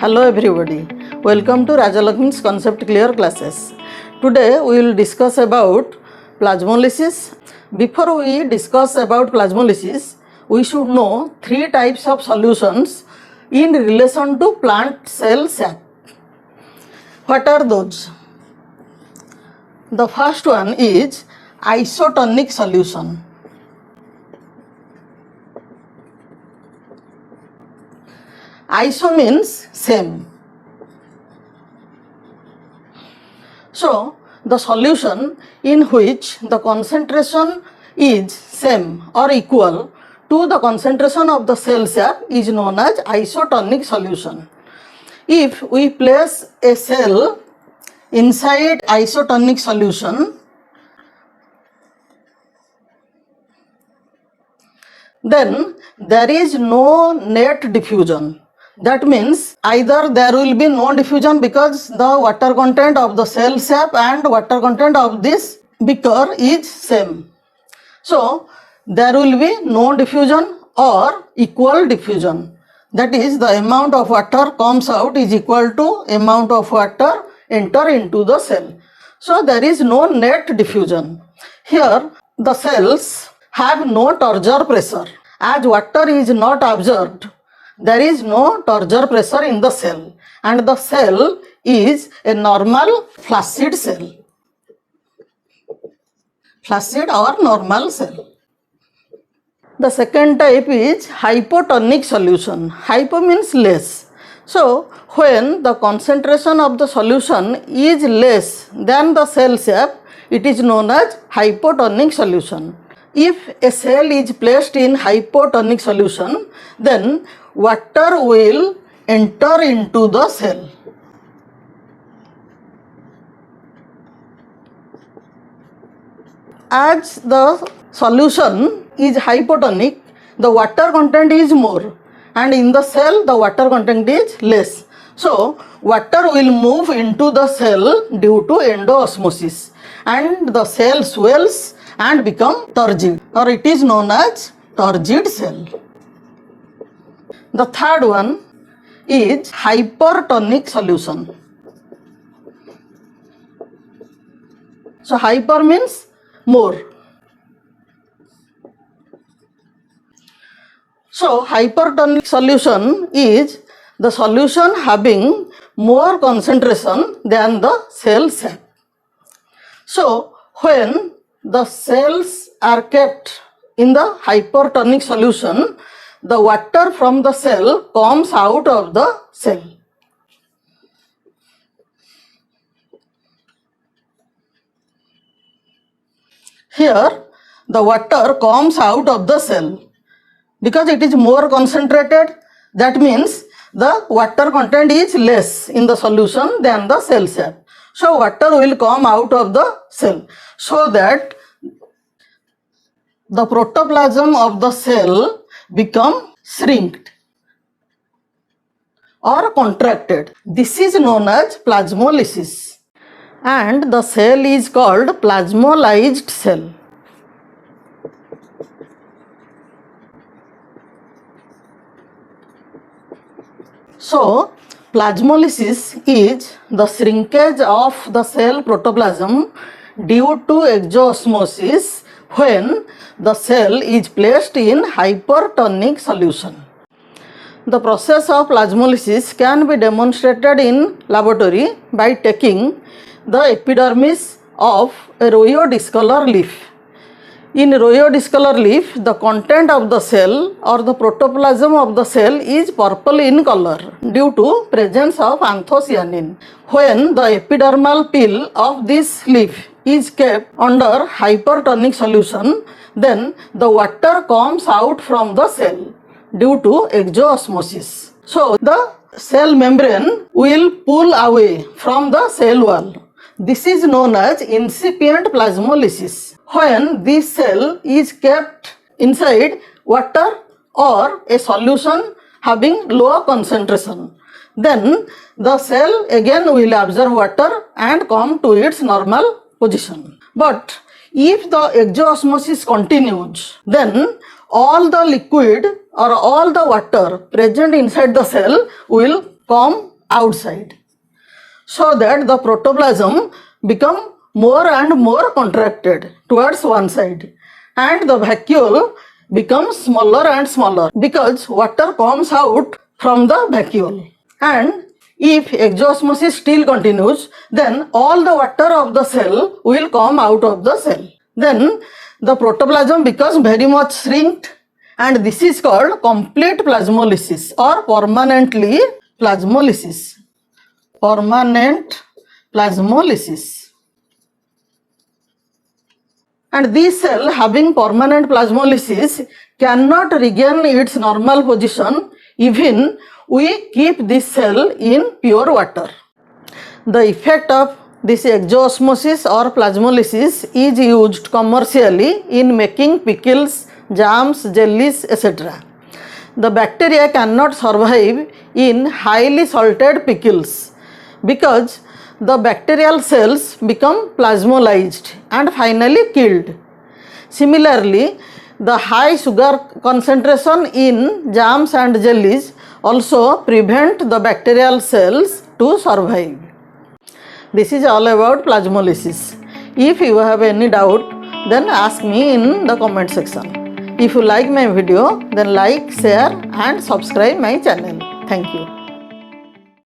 Hello everybody, welcome to Rajalakshmi's Concept Clear classes. Today we will discuss about plasmolysis. Before we discuss about plasmolysis, we should know three types of solutions in relation to plant cell sap. What are those? The first one is isotonic solution. Iso means same. So, the solution in which the concentration is same or equal to the concentration of the cell sap is known as isotonic solution. If we place a cell inside isotonic solution, then there is no net diffusion. That means either there will be no diffusion because the water content of the cell sap and water content of this beaker is same. So there will be no diffusion or equal diffusion. That is, the amount of water comes out is equal to amount of water enter into the cell. So there is no net diffusion. Here the cells have no turgor pressure. As water is not absorbed, there is no turgor pressure in the cell, and the cell is a normal flaccid cell. Flaccid or normal cell. The second type is hypotonic solution. Hypo means less. So when the concentration of the solution is less than the cell sap, it is known as hypotonic solution. If a cell is placed in hypotonic solution, then water will enter into the cell. As the solution is hypotonic, the water content is more, and in the cell the water content is less. So water will move into the cell due to endoosmosis, and the cell swells and become turgid, or it is known as turgid cell. The third one is hypertonic solution. So hyper means more. So hypertonic solution is the solution having more concentration than the cell sap. So when the cells are kept in the hypertonic solution, the water from the cell comes out of the cell. Here the water comes out of the cell because it is more concentrated. That means the water content is less in the solution than the cell sap. So water will come out of the cell, so that the protoplasm of the cell become shrinked or contracted. This is known as plasmolysis, and the cell is called plasmolyzed cell. So plasmolysis is the shrinkage of the cell protoplasm due to exosmosis when the cell is placed in hypertonic solution. The process of plasmolysis can be demonstrated in laboratory by taking the epidermis of a royal discolor leaf. In royal discolor leaf, the content of the cell or the protoplasm of the cell is purple in color due to presence of anthocyanin. When the epidermal peel of this leaf is kept under hypertonic solution, then the water comes out from the cell due to exosmosis. So the cell membrane will pull away from the cell wall. This is known as incipient plasmolysis. When this cell is kept inside water or a solution having low concentration, then the cell again will absorb water and come to its normal position. But if the exosmosis continues, then all the liquid or all the water present inside the cell will come outside, so that the protoplasm become more and more contracted towards one side, and the vacuole becomes smaller and smaller because water comes out from the vacuole. And if exosmosis still continues, then all the water of the cell will come out of the cell. Then the protoplasm becomes very much shrinked, and this is called complete plasmolysis or permanently plasmolysis. Permanent plasmolysis. And this cell having permanent plasmolysis cannot regain its normal position even we keep this cell in pure water. The effect of this exosmosis or plasmolysis is used commercially in making pickles, jams, jellies, etc. The bacteria cannot survive in highly salted pickles because the bacterial cells become plasmolysed and finally killed. Similarly, the high sugar concentration in jams and jellies also prevent the bacterial cells to survive. This is all about plasmolysis. If you have any doubt, then ask me in the comment section. If you like my video, then like, share and subscribe my channel. Thank you.